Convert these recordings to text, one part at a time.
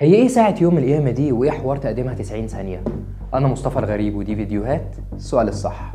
هي ايه ساعة يوم القيامة دي وايه حوار تقديمها 90 ثانية؟ أنا مصطفى الغريب ودي فيديوهات السؤال الصح.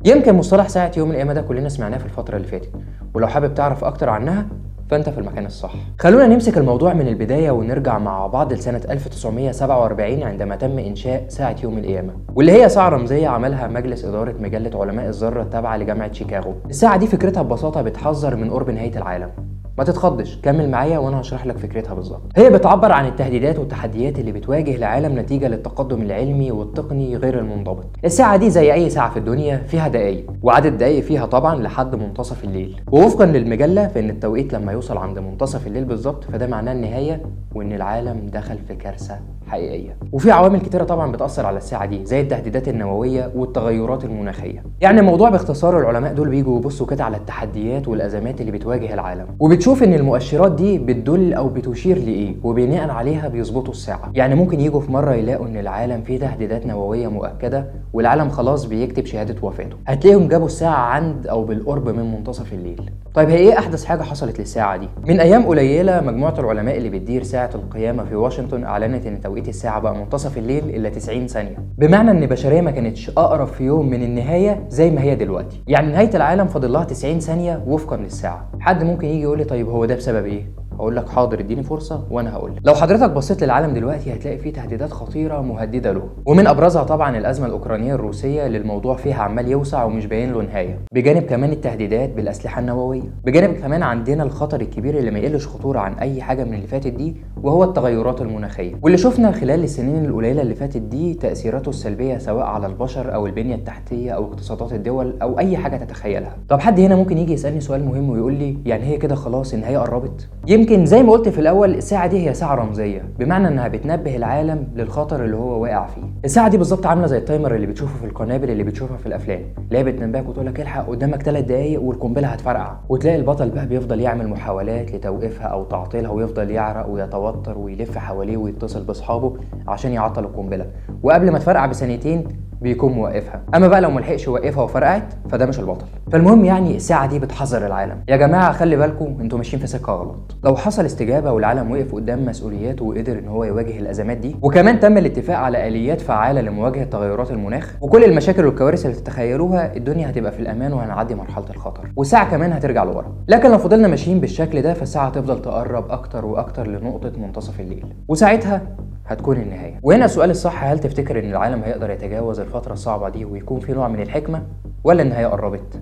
يمكن مصطلح ساعة يوم القيامة ده كلنا سمعناه في الفترة اللي فاتت، ولو حابب تعرف أكتر عنها فأنت في المكان الصح. خلونا نمسك الموضوع من البداية ونرجع مع بعض لسنة 1947 عندما تم إنشاء ساعة يوم القيامة، واللي هي ساعة رمزية عملها مجلس إدارة مجلة علماء الذرة التابعة لجامعة شيكاغو. الساعة دي فكرتها ببساطة بتحذر من قرب نهاية العالم. ما تتخضش، كمل معايا وانا هشرح لك فكرتها بالظبط. هي بتعبر عن التهديدات والتحديات اللي بتواجه العالم نتيجه للتقدم العلمي والتقني غير المنضبط. الساعه دي زي اي ساعه في الدنيا فيها دقائق، وعدد الدقائق فيها طبعا لحد منتصف الليل، ووفقا للمجله فان التوقيت لما يوصل عند منتصف الليل بالظبط فده معناه النهايه وان العالم دخل في كارثه حقيقيه. وفي عوامل كتيره طبعا بتاثر على الساعه دي زي التهديدات النوويه والتغيرات المناخيه. يعني الموضوع باختصار العلماء دول بيجوا يبصوا كده على التحديات والازمات اللي بتواجه العالم، وبتشوف ان المؤشرات دي بتدل او بتشير لايه، وبناء عليها بيظبطوا الساعه. يعني ممكن يجوا في مره يلاقوا ان العالم فيه تهديدات نوويه مؤكده والعالم خلاص بيكتب شهاده وفاته، هتلاقيهم جابوا الساعه عند او بالقرب من منتصف الليل. طيب هي ايه احدث حاجه حصلت للساعه دي؟ من ايام قليله مجموعه العلماء اللي بتدير ساعه القيامه في واشنطن اعلنت ان توقيت الساعه بقى منتصف الليل الا 90 ثانيه، بمعنى ان البشريه ما كانتش اقرب في يوم من النهايه زي ما هي دلوقتي. يعني نهايه العالم فاضل لها 90 ثانيه وفقا للساعه. حد ممكن يجي يقول لي طيب هو ده بسبب ايه؟ هقول لك حاضر، اديني فرصه وانا هقول لك. لو حضرتك بصيت للعالم دلوقتي هتلاقي فيه تهديدات خطيره مهدده له، ومن ابرزها طبعا الازمه الاوكرانيه الروسيه اللي الموضوع فيها عمال يوسع ومش باين له نهايه، بجانب كمان التهديدات بالاسلحه النوويه، بجانب كمان عندنا الخطر الكبير اللي ما يقلش خطوره عن اي حاجه من اللي فاتت دي وهو التغيرات المناخيه، واللي شفنا خلال السنين القليله اللي فاتت دي تاثيراته السلبيه سواء على البشر او البنيه التحتيه او اقتصادات الدول او اي حاجه تتخيلها. طب حد هنا ممكن يجي يسالني سؤال مهم ويقول لي يعني هي كده خلاص النهايه قربت؟ يمكن زي ما قلت في الاول الساعه دي هي ساعه رمزيه، بمعنى انها بتنبه العالم للخطر اللي هو واقع فيه. الساعه دي بالظبط عامله زي التايمر اللي بتشوفه في القنابل اللي بتشوفها في الافلام، اللي هي بتنبهك وتقول لك الحق قدامك 3 دقايق والقنبله هتفرقع، وتلاقي البطل بقى بيفضل يعمل محاولات لتوقيفها او تعطيلها ويفضل يعرق ويتوتر ويلف حواليه ويتصل باصحابه عشان يعطل القنبله، وقبل ما تفرقع بثانيتين بيكون موقفها. اما بقى لو ملحقش يوقفها وفرقعت فده مش البطل. فالمهم يعني الساعه دي بتحذر العالم، يا جماعه خلي بالكم انتوا ماشيين في سكه غلط. لو حصل استجابه والعالم وقف قدام مسؤولياته وقدر ان هو يواجه الازمات دي، وكمان تم الاتفاق على اليات فعاله لمواجهه تغيرات المناخ وكل المشاكل والكوارث اللي تتخيلوها، الدنيا هتبقى في الامان وهنعدي مرحله الخطر، والساعه كمان هترجع لورا. لكن لو فضلنا ماشيين بالشكل ده فالساعه هتفضل تقرب اكتر واكتر لنقطه منتصف الليل، وساعتها هتكون النهايه. وهنا السؤال الصح، هل تفتكر ان العالم هيقدر يتجاوز الفتره الصعبه دي ويكون في نوع من الحكمه، ولا النهايه قربت؟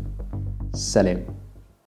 سلام.